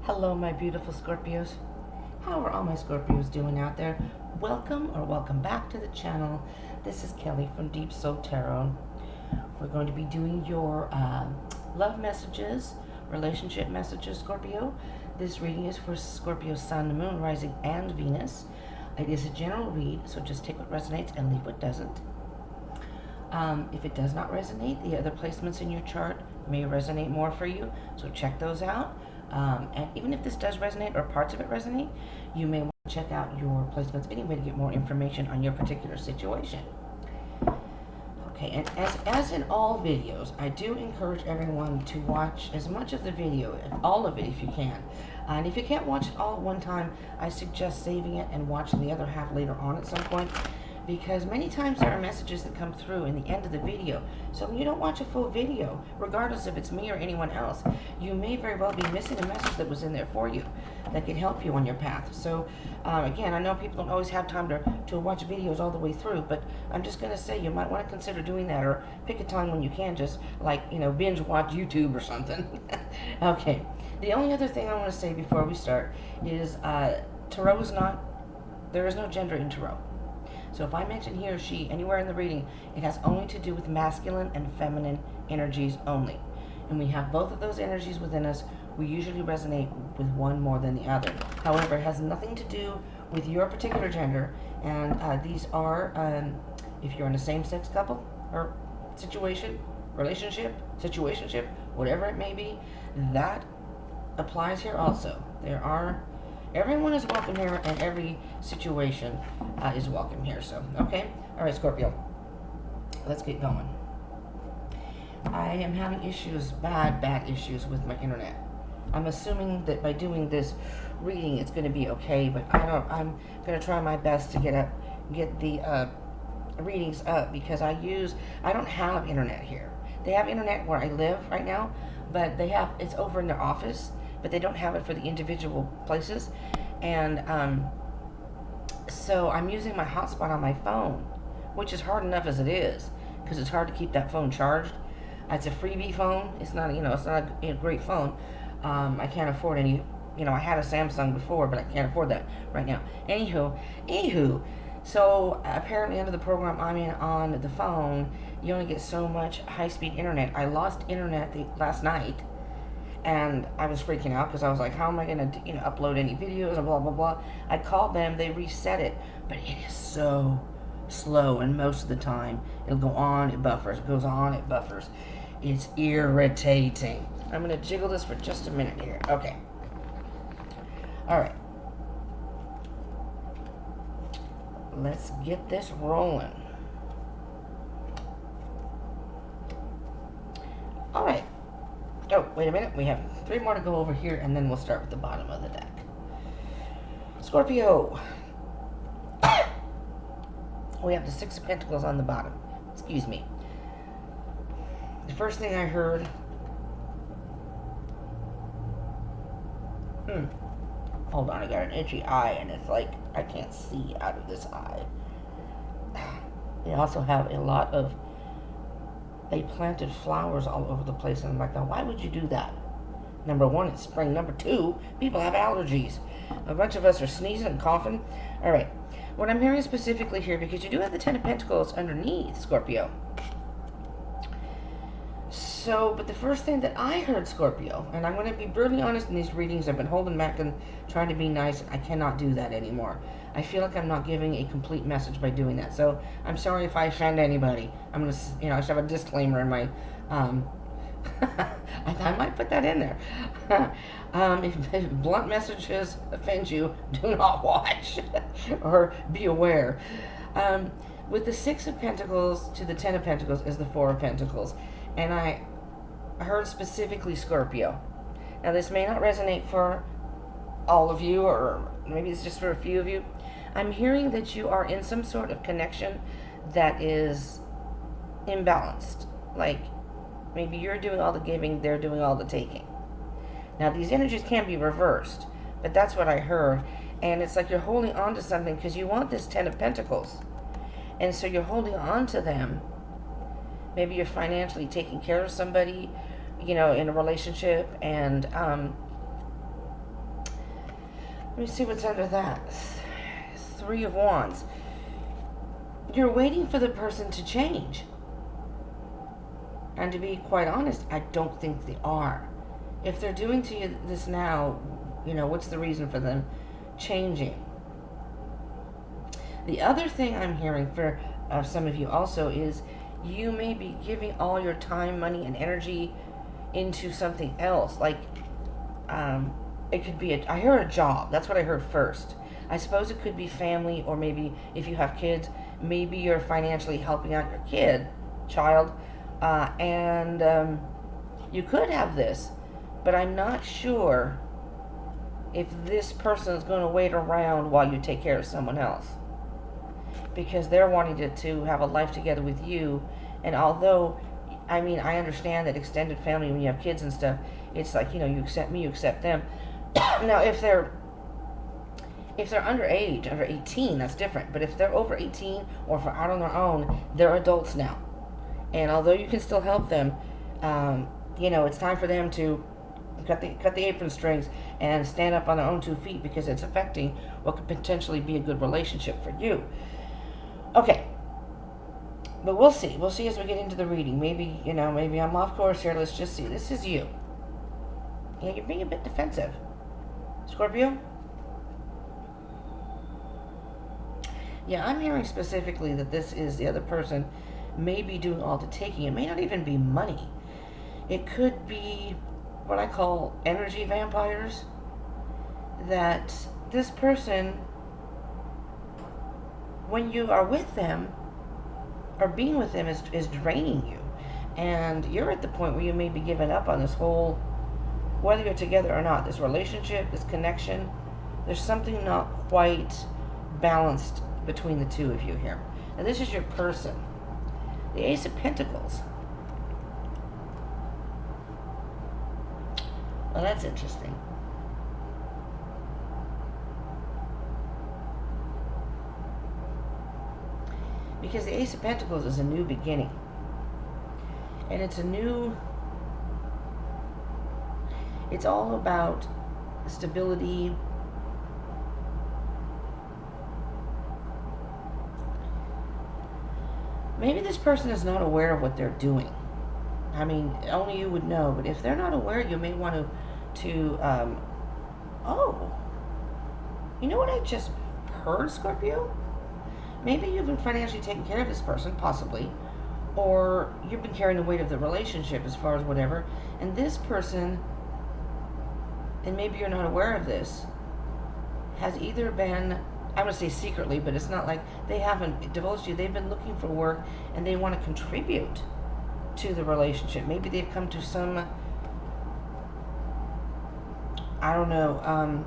Hello, my beautiful Scorpios. How are all my Scorpios doing out there? Welcome back to the channel. This is Kelly from Deep Soul Tarot. We're going to be doing your love messages, relationship messages, Scorpio. This reading is for Scorpio Sun, Moon, Rising, and Venus. It is a general read, so just take what resonates and leave what doesn't. If it does not resonate, the other placements in your chart may resonate more for you, so check those out. And even if this does resonate or parts of it resonate, you may want to check out your placements anyway to get more information on your particular situation. Okay, and as in all videos, I do encourage everyone to watch as much of the video, all of it if you can. And if you can't watch it all at one time, I suggest saving it and watching the other half later on at some point, because many times there are messages that come through in the end of the video. So when you don't watch a full video, regardless if it's me or anyone else, you may very well be missing a message that was in there for you that can help you on your path. So again, I know people don't always have time to watch videos all the way through, but I'm just going to say you might want to consider doing that, or pick a time when you can, just like, binge watch YouTube or something. Okay, the only other thing I want to say before we start is tarot is not, there is no gender in tarot. So if I mention he or she anywhere in the reading, it has only to do with masculine and feminine energies only. And we have both of those energies within us. We usually resonate with one more than the other. However, it has nothing to do with your particular gender. And these are, if you're in a same-sex couple or situation, relationship, situationship, whatever it may be, that applies here also. Everyone is welcome here, and every situation is welcome here. So, okay? All right, Scorpio. Let's get going. I am having issues, bad issues with my internet. I'm assuming that by doing this reading, it's going to be okay, but I'm going to try my best to get the readings up, because I don't have internet here. They have internet where I live right now, but it's over in their office, but they don't have it for the individual places. And so I'm using my hotspot on my phone, which is hard enough as it is, because it's hard to keep that phone charged. It's a freebie phone. It's not, it's not a great phone. I can't afford any, I had a Samsung before, but I can't afford that right now. Anywho, so apparently under the program I'm in on the phone, you only get so much high-speed internet. I lost internet last night, and I was freaking out because I was like, how am I going to, upload any videos and blah, blah, blah. I called them, they reset it, but it is so slow, and most of the time it'll go on, it buffers, it goes on, it buffers. It's irritating. I'm going to jiggle this for just a minute here. Okay. All right. Let's get this rolling. All right. Oh, wait a minute. We have 3 more to go over here, and then we'll start with the bottom of the deck. Scorpio. We have the 6 of Pentacles on the bottom. Excuse me. The first thing I heard... Hold on, I got an itchy eye, and it's like I can't see out of this eye. They also have a lot of... They planted flowers all over the place, and I'm like, now why would you do that? Number 1, it's spring. Number 2, people have allergies. A bunch of us are sneezing and coughing. All right. What I'm hearing specifically here, because you do have the 10 of Pentacles underneath, Scorpio. So, but the first thing that I heard, Scorpio, and I'm going to be brutally honest in these readings, I've been holding back and trying to be nice. I cannot do that anymore. I feel like I'm not giving a complete message by doing that. So, I'm sorry if I offend anybody. I'm going to, I should have a disclaimer in my, I might put that in there. If blunt messages offend you, do not watch or be aware. With the 6 of Pentacles to the 10 of Pentacles is the 4 of Pentacles. And I heard specifically Scorpio. Now, this may not resonate for all of you, or maybe it's just for a few of you. I'm hearing that you are in some sort of connection that is imbalanced. Like, maybe you're doing all the giving, they're doing all the taking. Now, these energies can be reversed, but that's what I heard. And it's like you're holding on to something because you want this 10 of Pentacles. And so you're holding on to them. Maybe you're financially taking care of somebody, in a relationship, and Let me see what's under that. Three of Wands. You're waiting for the person to change. And to be quite honest, I don't think they are. If they're doing to you this now, what's the reason for them changing? The other thing I'm hearing for some of you also is you may be giving all your time, money, and energy into something else. Like, it could be I heard a job. That's what I heard first. I suppose it could be family, or maybe if you have kids, maybe you're financially helping out your child, and you could have this, but I'm not sure if this person is going to wait around while you take care of someone else, because they're wanting to have a life together with you. And although, I understand that extended family, when you have kids and stuff, it's like, you accept me, you accept them. Now, if they're underage, under 18, that's different. But if they're over 18 or if they're out on their own, they're adults now. And although you can still help them, it's time for them to cut the apron strings and stand up on their own 2 feet, because it's affecting what could potentially be a good relationship for you. Okay. But we'll see. We'll see as we get into the reading. Maybe I'm off course here. Let's just see. This is you. Yeah, you're being a bit defensive, Scorpio. Yeah, I'm hearing specifically that this is the other person may be doing all the taking. It may not even be money. It could be what I call energy vampires. That this person, when you are with them, or being with them, is draining you. And you're at the point where you may be giving up on this whole, whether you're together or not, this relationship, this connection. There's something not quite balanced between the two of you here. And this is your person. The Ace of Pentacles. Well, that's interesting. Because the Ace of Pentacles is a new beginning. And it's all about stability. Maybe this person is not aware of what they're doing. Only you would know. But if they're not aware, you may want to oh, you know what I just heard, Scorpio? Maybe you've been financially taking care of this person, possibly. Or you've been carrying the weight of the relationship as far as whatever. And this person, and maybe you're not aware of this, has either been, I'm going to say secretly, but it's not like they haven't divulged you. They've been looking for work and they want to contribute to the relationship. Maybe they've come to some, I don't know,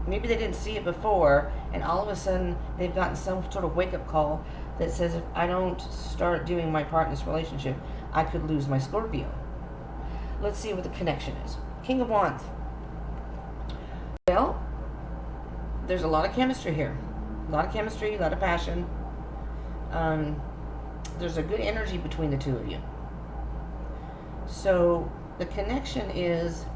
maybe they didn't see it before, and all of a sudden they've gotten some sort of wake-up call that says, if I don't start doing my part in this relationship, I could lose my Scorpio. Let's see what the connection is. King of Wands. Well, there's a lot of chemistry here. A lot of chemistry, a lot of passion. There's a good energy between the two of you. So the connection is,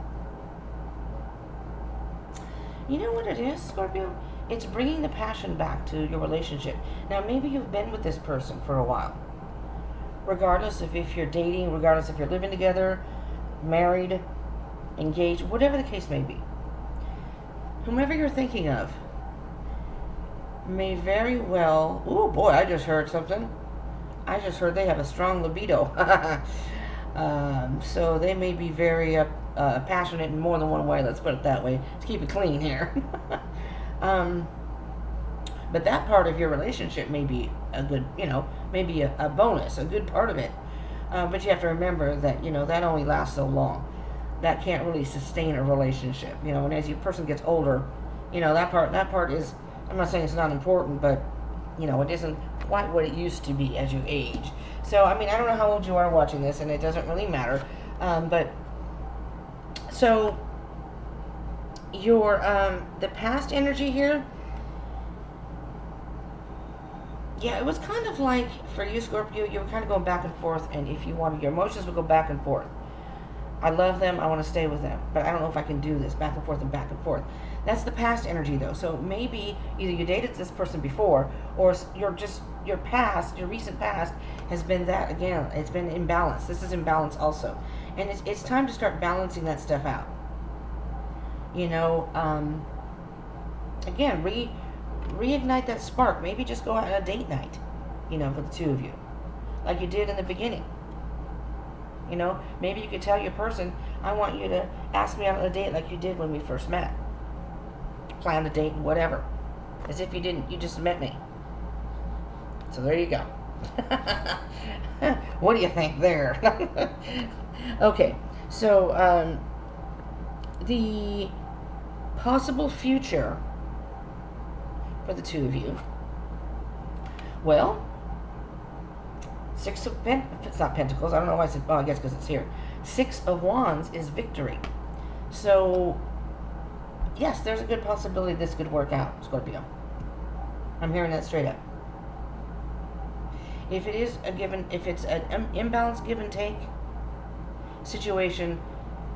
you know what it is, Scorpio? It's bringing the passion back to your relationship. Now, maybe you've been with this person for a while. Regardless of if you're dating, regardless if you're living together, married, engaged, whatever the case may be. Whomever you're thinking of may very well, oh boy, I just heard something. I just heard they have a strong libido. So they may be very passionate in more than one way, let's put it that way, to keep it clean here. But that part of your relationship may be a good, maybe a bonus, a good part of it. But you have to remember that, that only lasts so long. That can't really sustain a relationship, and as your person gets older, that part is, I'm not saying it's not important, but, it isn't quite what it used to be as you age. So, I don't know how old you are watching this, and it doesn't really matter. But, so, your, the past energy here, yeah, it was kind of like, for you, Scorpio, you were kind of going back and forth, and if you wanted, your emotions would go back and forth. I love them. I want to stay with them, but I don't know if I can do this back and forth and back and forth. That's the past energy, though. So maybe either you dated this person before, or your past, your recent past, has been that again. It's been imbalance. This is imbalance also, and it's time to start balancing that stuff out. You know, again, reignite that spark. Maybe just go out on a date night. You know, for the two of you, like you did in the beginning. You know, maybe you could tell your person, I want you to ask me out on a date like you did when we first met. Plan the date and whatever. As if you didn't, you just met me. So there you go. What do you think there? Okay, so the possible future for the two of you. Well, it's not Pentacles. I don't know why I said, I guess because it's here. 6 of Wands is victory. So, yes, there's a good possibility this could work out, Scorpio. I'm hearing that straight up. If it's an imbalanced give and take situation,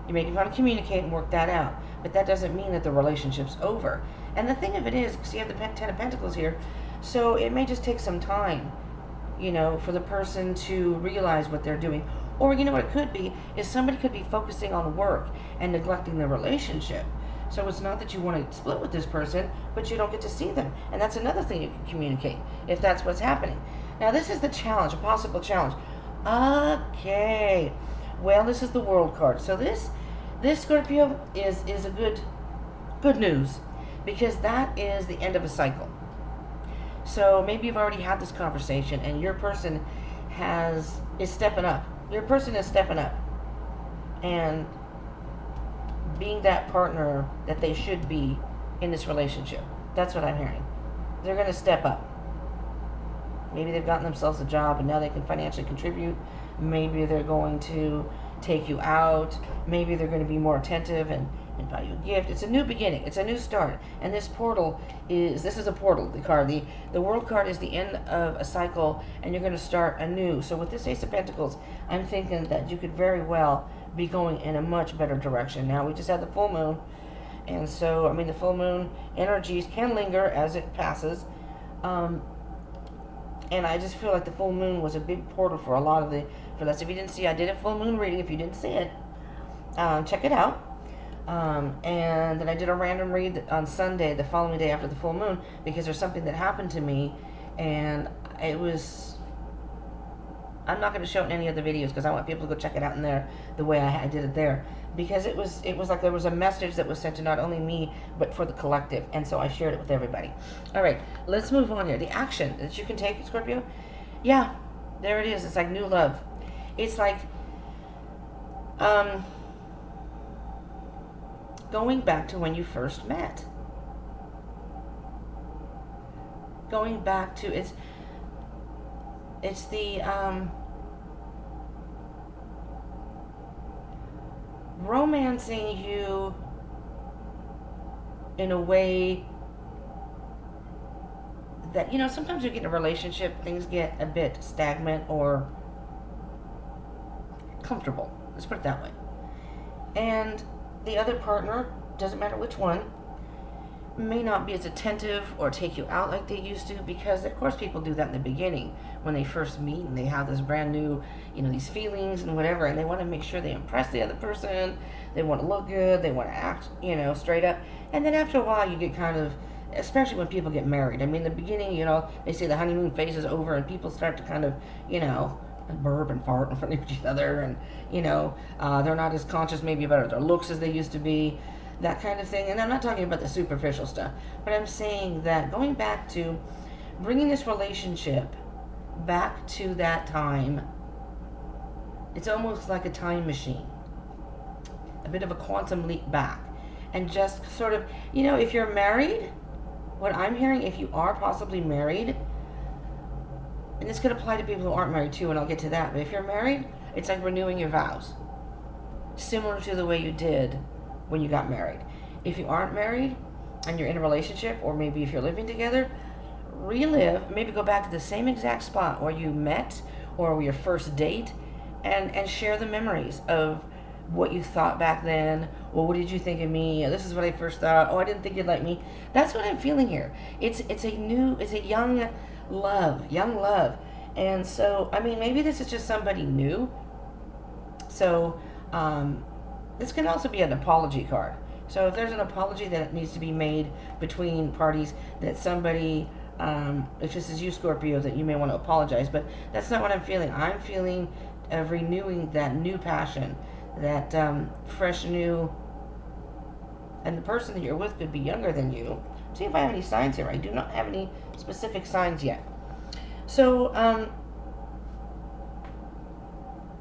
you may want to communicate and work that out. But that doesn't mean that the relationship's over. And the thing of it is, because you have the 10 of Pentacles here, so it may just take some time, you know, for the person to realize what they're doing. Or, you know what it could be, is somebody could be focusing on work and neglecting the relationship. So it's not that you want to split with this person, but you don't get to see them. And that's another thing you can communicate, if that's what's happening. Now, this is the challenge, a possible challenge. Okay. Well, this is the World card. So this Scorpio is a good news, because that is the end of a cycle. So maybe you've already had this conversation and your person is stepping up. Your person is stepping up and being that partner that they should be in this relationship. That's what I'm hearing. They're going to step up. Maybe they've gotten themselves a job and now they can financially contribute. Maybe they're going to take you out. Maybe they're going to be more attentive and buy you a gift. It's a new beginning. It's a new start. And this is a portal, the card. The World card is the end of a cycle, and you're going to start anew. So with this Ace of Pentacles, I'm thinking that you could very well be going in a much better direction. Now, we just had the full moon, and so, I mean, the full moon energies can linger as it passes. And I just feel like the full moon was a big portal for a lot of for that. So if you didn't see, I did a full moon reading. If you didn't see it, check it out. And then I did a random read on Sunday, the following day after the full moon, because there's something that happened to me, and I'm not going to show it in any of the videos because I want people to go check it out in there the way I did it there, because it was like there was a message that was sent to not only me but for the collective, and so I shared it with everybody. All right, let's move on here. The action that you can take, Scorpio, yeah, there it is. It's like new love. It's like going back to when you first met. Going back to it's the romancing you in a way that, you know, sometimes you get in a relationship, things get a bit stagnant or comfortable. Let's put it that way. And the other partner, doesn't matter which one, may not be as attentive or take you out like they used to, because of course people do that in the beginning when they first meet and they have this brand new, you know, these feelings and whatever, and they want to make sure they impress the other person. They want to look good, they want to act, you know, straight up. And then after a while you get kind of, especially when people get married, I mean, in the beginning, you know, they say the honeymoon phase is over and people start to kind of, you know, burp and fart in front of each other, and, you know, they're not as conscious maybe about their looks as they used to be, that kind of thing. And I'm not talking about the superficial stuff, but I'm saying that going back to bringing this relationship back to that time, it's almost like a time machine, a bit of a quantum leap back, and just sort of, you know, if you're married, what I'm hearing, if you are possibly married, and this could apply to people who aren't married too, and I'll get to that, but if you're married, it's like renewing your vows, similar to the way you did when you got married. If you aren't married and you're in a relationship, or maybe if you're living together, relive, maybe go back to the same exact spot where you met or your first date, and share the memories of what you thought back then. Well, what did you think of me? This is what I first thought. Oh, I didn't think you'd like me. That's what I'm feeling here. It's a young love. And so, I mean, maybe this is just somebody new. So, this can also be an apology card. So if there's an apology that needs to be made between parties, that somebody, if this is you, Scorpio, that you may want to apologize, but that's not what I'm feeling. I'm feeling of renewing that new passion, that fresh new, and the person that you're with could be younger than you. See if I have any signs here. I do not have any specific signs yet. So,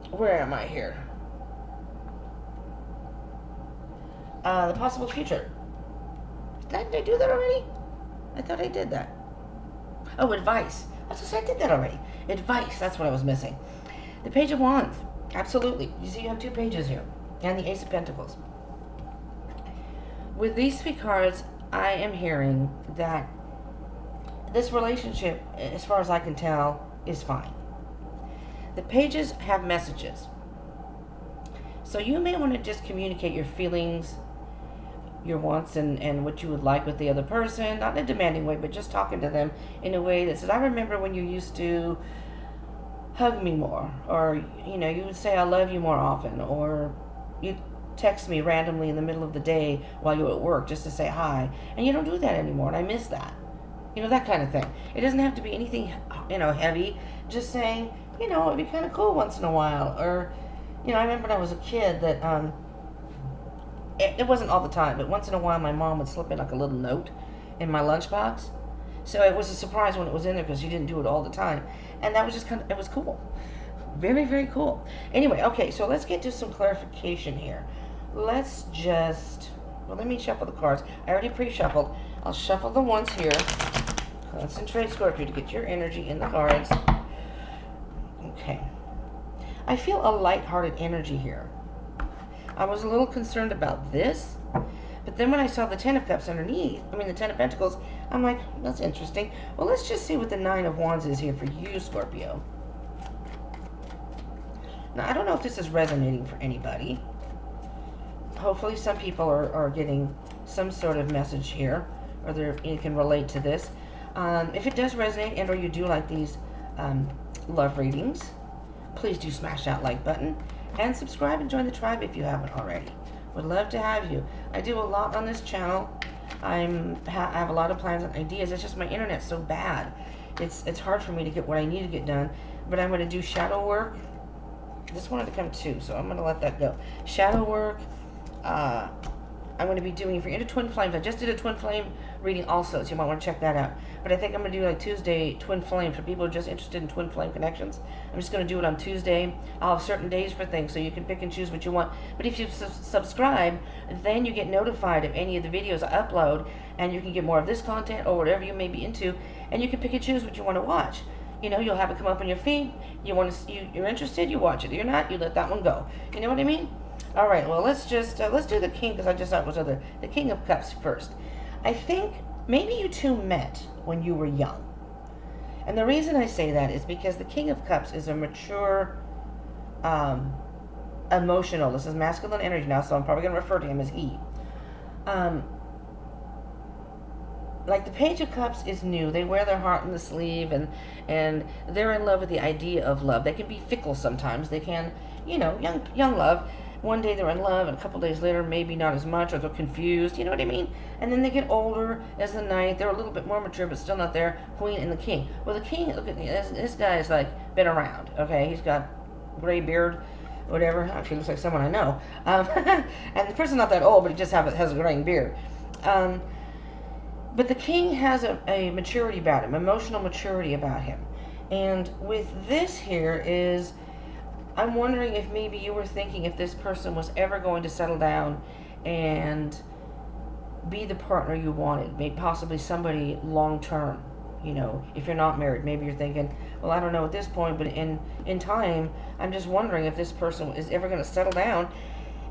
where am I here? The possible future. Did I do that already? I thought I did that. Oh, advice. I just said I did that already. Advice, that's what I was missing. The Page of Wands. Absolutely. You see you have 2 pages here. And the Ace of Pentacles. With these 3 cards, I am hearing that this relationship, as far as I can tell, is fine. The pages have messages. So you may want to just communicate your feelings, your wants, and what you would like with the other person. Not in a demanding way, but just talking to them in a way that says, I remember when you used to hug me more. Or, you would say I love you more often. Or you text me randomly in the middle of the day while you're at work just to say hi. And you don't do that anymore, and I miss that. That kind of thing. It doesn't have to be anything, heavy. Just saying, it'd be kind of cool once in a while. Or, I remember when I was a kid that, it wasn't all the time, but once in a while my mom would slip in like a little note in my lunchbox. So it was a surprise when it was in there because she didn't do it all the time. And that was just it was cool. Very, very cool. Anyway, okay, so let's get to some clarification here. Let me shuffle the cards. I already pre-shuffled. I'll shuffle the ones here. Concentrate, Scorpio, to get your energy in the cards. Okay. I feel a light-hearted energy here. I was a little concerned about this, but then when I saw the 10 of Cups underneath, the 10 of Pentacles, I'm like, that's interesting. Well, let's just see what the 9 of Wands is here for you, Scorpio. Now, I don't know if this is resonating for anybody. Hopefully some people are getting some sort of message here, or you can relate to this. If it does resonate and or you do like these love readings, please do smash that like button and subscribe and join the tribe if you haven't already. Would love to have you. I do a lot on this channel. I have a lot of plans and ideas. It's just my internet's so bad. It's hard for me to get what I need to get done. But I'm going to do shadow work. This wanted to come too, so I'm going to let that go. Shadow work. I'm going to be doing for into twin flames. I just did a twin flame reading also, so you might want to check that out. But I think I'm going to do like Tuesday twin flame for people who are just interested in twin flame connections. I'm just going to do it on Tuesday. I'll have certain days for things, so you can pick and choose what you want. But if you subscribe, then you get notified of any of the videos I upload, and you can get more of this content or whatever you may be into, and you can pick and choose what you want to watch. You'll have it come up on your feed. You're interested, you watch it. You're not, you let that one go. You know what I mean? All right, well, let's do the King, because I just thought it was the King of Cups first. I think maybe you two met when you were young. And the reason I say that is because the King of Cups is a mature, emotional, this is masculine energy now, so I'm probably going to refer to him as he. Like the Page of Cups is new. They wear their heart on the sleeve, and they're in love with the idea of love. They can be fickle sometimes. They can, young love. One day they're in love, and a couple days later, maybe not as much, or they're confused, you know what I mean? And then they get older as the night. They're a little bit more mature, but still not there. Queen and the King. Well, the King, look at this guy's been around, okay? He's got gray beard, whatever. Actually, looks like someone I know. And the person's not that old, but he just has a graying beard. But the King has a maturity about him, emotional maturity about him. And with this here is, I'm wondering if maybe you were thinking if this person was ever going to settle down and be the partner you wanted, maybe possibly somebody long-term. If you're not married, maybe you're thinking, well, I don't know at this point, but in time, I'm just wondering if this person is ever going to settle down.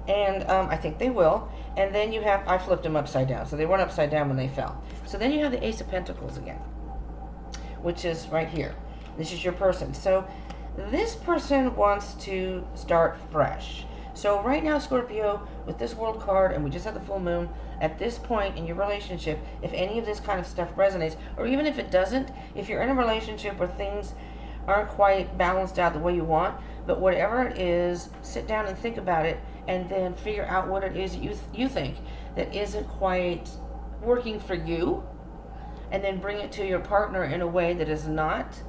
And I think they will. And then I flipped them upside down. So they weren't upside down when they fell. So then you have the Ace of Pentacles again, which is right here. This is your person. So this person wants to start fresh. So right now, Scorpio, with this world card, and we just had the full moon, at this point in your relationship, if any of this kind of stuff resonates, or even if it doesn't, if you're in a relationship where things aren't quite balanced out the way you want, but whatever it is, sit down and think about it, and then figure out what it is that you think that isn't quite working for you, and then bring it to your partner in a way that is not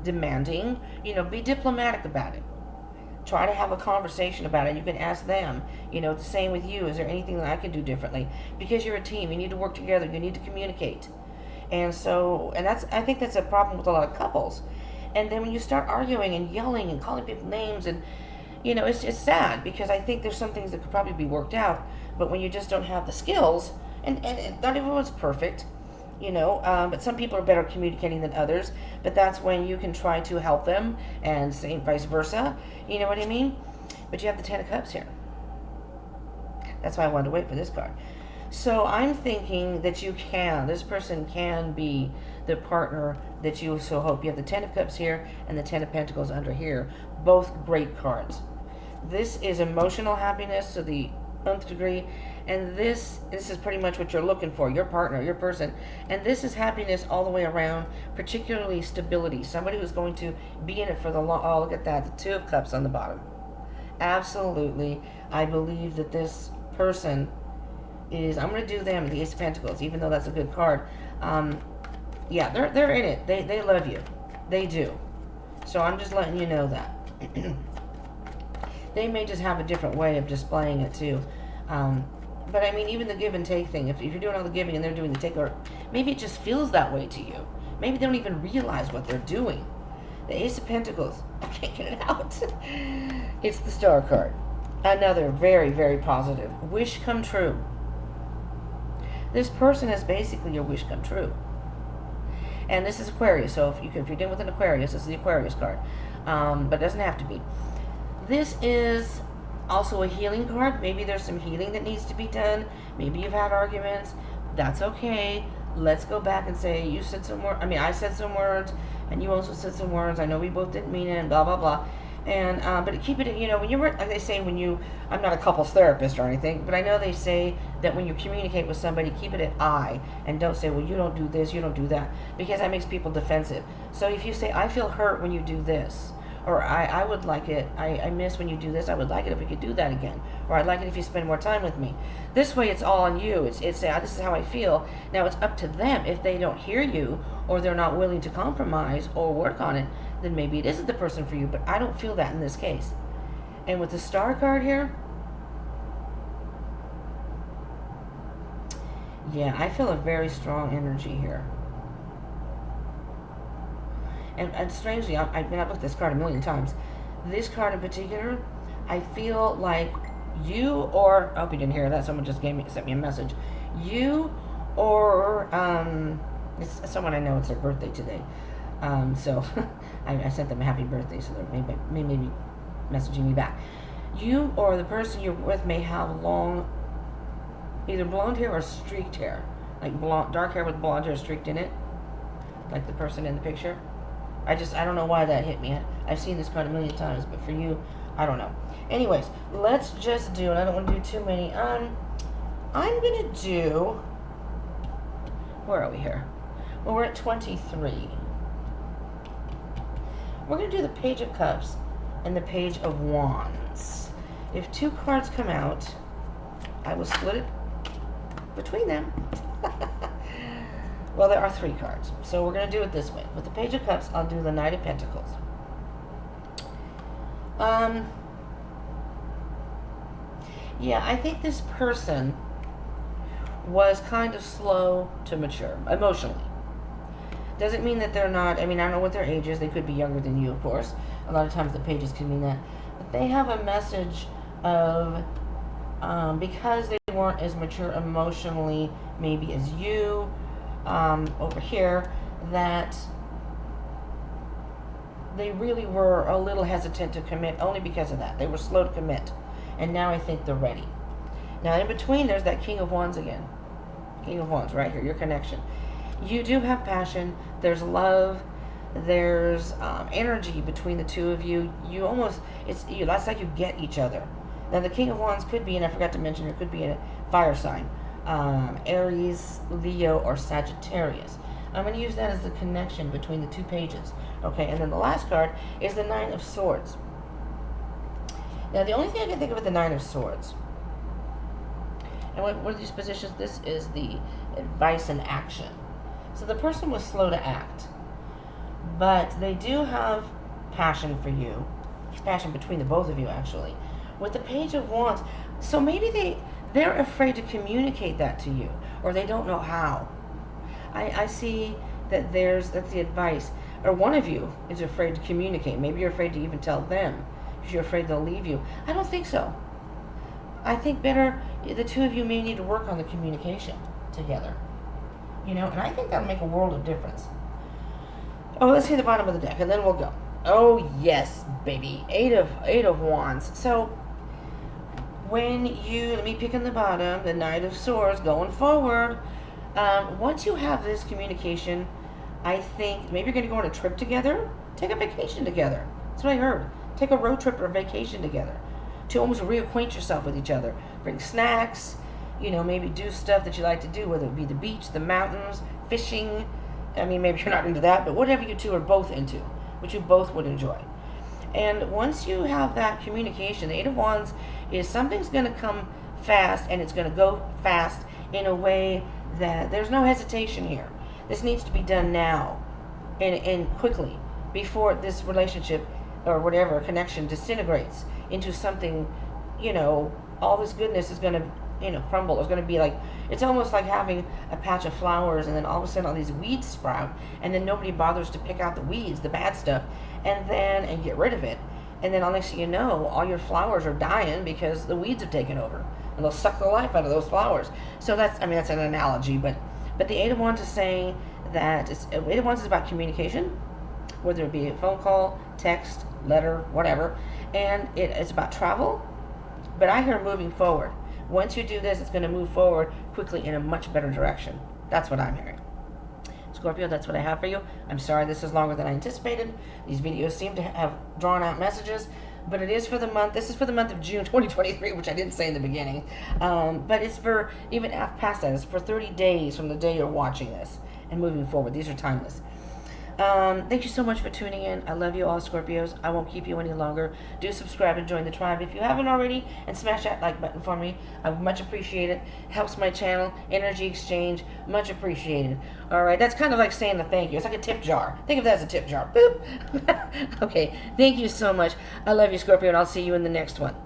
demanding. Be diplomatic about it. Try to have a conversation about it. You can ask them, the same with you. Is there anything that I can do differently? Because you're a team. You need to work together. You need to communicate. And I think that's a problem with a lot of couples. And then when you start arguing and yelling and calling people names, and, it's sad, because I think there's some things that could probably be worked out. But when you just don't have the skills, and not everyone's perfect, but some people are better at communicating than others, but that's when you can try to help them, and say vice versa, you know what I mean? But you have the Ten of Cups here. That's why I wanted to wait for this card. So I'm thinking that this person can be the partner that you so hope. You have the Ten of Cups here and the Ten of Pentacles under here, both great cards. This is emotional happiness to the nth degree, and this is pretty much what you're looking for, your partner, your person. And this is happiness all the way around, particularly stability, somebody who's going to be in it for the long. Oh, look at that, the Two of Cups on the bottom. Absolutely, I believe that this person is, I'm going to do them, the Ace of Pentacles, even though that's a good card. Yeah, they're in it. They love you. They do. So I'm just letting you know that. They may just have a different way of displaying it too. But I mean, even the give and take thing, if you're doing all the giving and they're doing the take, or maybe it just feels that way to you. Maybe they don't even realize what they're doing. The Ace of Pentacles, I can't get it out. It's the Star card. Another very, very positive. Wish come true. This person is basically your wish come true. And this is Aquarius, so if you're dealing with an Aquarius, this is the Aquarius card. But it doesn't have to be. This is also a healing card. Maybe there's some healing that needs to be done. Maybe you've had arguments. That's okay. Let's go back and say, you said some words. I mean, I said some words, and you also said some words. I know we both didn't mean it, and blah, blah, blah. And, but keep it, when you're, like they say, I'm not a couples therapist or anything, but I know they say that when you communicate with somebody, keep it at I, and don't say, well, you don't do this, you don't do that, because that makes people defensive. So if you say, I feel hurt when you do this, or I would like it, I miss when you do this, I would like it if we could do that again, or I'd like it if you spend more time with me. This way it's all on you. It's this is how I feel. Now it's up to them. If they don't hear you, or they're not willing to compromise or work on it, then maybe it isn't the person for you, but I don't feel that in this case. And with the Star card here, yeah, I feel a very strong energy here. And strangely, I've looked at this card a million times. This card in particular, I feel like you, or I hope you didn't hear that. Someone just sent me a message. You, or it's someone I know. It's their birthday today. So I sent them a happy birthday. So they may be messaging me back. You or the person you're with may have long, either blonde hair or streaked hair, like dark hair with blonde hair streaked in it, like the person in the picture. I don't know why that hit me. I've seen this card a million times, but for you, I don't know. Anyways, let's just do, and I don't want to do too many. I'm going to do, where are we here? Well, we're at 23. We're going to do the Page of Cups and the Page of Wands. If two cards come out, I will split it between them. Well, there are three cards, so we're going to do it this way. With the Page of Cups, I'll do the Knight of Pentacles. Yeah, I think this person was kind of slow to mature, emotionally. Doesn't mean that they're not, I don't know what their age is. They could be younger than you, of course. A lot of times the pages can mean that. But they have a message of, because they weren't as mature emotionally, maybe as you, over here, that they really were a little hesitant to commit only because of that. They were slow to commit. And now I think they're ready. Now in between, there's that King of Wands again. King of Wands, right here, your connection. You do have passion. There's love. There's energy between the two of you. You almost, that's like you get each other. Now the King of Wands could be, and I forgot to mention, it could be a fire sign. Aries, Leo, or Sagittarius. I'm going to use that as the connection between the two pages. Okay, and then the last card is the Nine of Swords. Now the only thing I can think of with the Nine of Swords, and what are these positions? This is the advice and action. So the person was slow to act, but they do have passion for you. Passion between the both of you, actually. With the Page of Wands, so maybe they're afraid to communicate that to you, or they don't know how. I see that that's the advice. Or one of you is afraid to communicate. Maybe you're afraid to even tell them because you're afraid they'll leave you. I don't think so. I think the two of you may need to work on the communication together. And I think that'll make a world of difference. Oh, let's see the bottom of the deck, and then we'll go. Oh, yes, baby. Eight of Wands. So, when let me pick on the bottom, the Knight of Swords, going forward. Once you have this communication, I think maybe you're going to go on a trip together. Take a vacation together. That's what I heard. Take a road trip or a vacation together to almost reacquaint yourself with each other. Bring snacks, maybe do stuff that you like to do, whether it be the beach, the mountains, fishing. I mean, maybe you're not into that, but whatever you two are both into, which you both would enjoy. And once you have that communication, the Eight of Wands is something's going to come fast, and it's going to go fast in a way that there's no hesitation here. This needs to be done now and quickly before this relationship or whatever connection disintegrates into something, all this goodness is going to, crumble. It's going to be like, it's almost like having a patch of flowers and then all of a sudden all these weeds sprout and then nobody bothers to pick out the weeds, the bad stuff, and get rid of it. And then next thing you know, all your flowers are dying because the weeds have taken over. And they'll suck the life out of those flowers. So that's an analogy, but the Eight of Wands is saying that Eight of Wands is about communication, whether it be a phone call, text, letter, whatever, and it's about travel. But I hear moving forward. Once you do this, it's going to move forward quickly in a much better direction. That's what I'm hearing. Scorpio, that's what I have for you. I'm sorry this is longer than I anticipated. These videos seem to have drawn out messages. But it is for the month. This is for the month of June 2023, which I didn't say in the beginning. But it's for even past that. It's for 30 days from the day you're watching this and moving forward. These are timeless. Thank you so much for tuning in. I love you all, Scorpios. I won't keep you any longer. Do subscribe and join the tribe if you haven't already, and smash that like button for me. I would much appreciate it. Helps my channel. Energy exchange. Much appreciated. All right, that's kind of like saying a thank you. It's like a tip jar. Think of that as a tip jar. Boop. Okay, thank you so much. I love you, Scorpio, and I'll see you in the next one.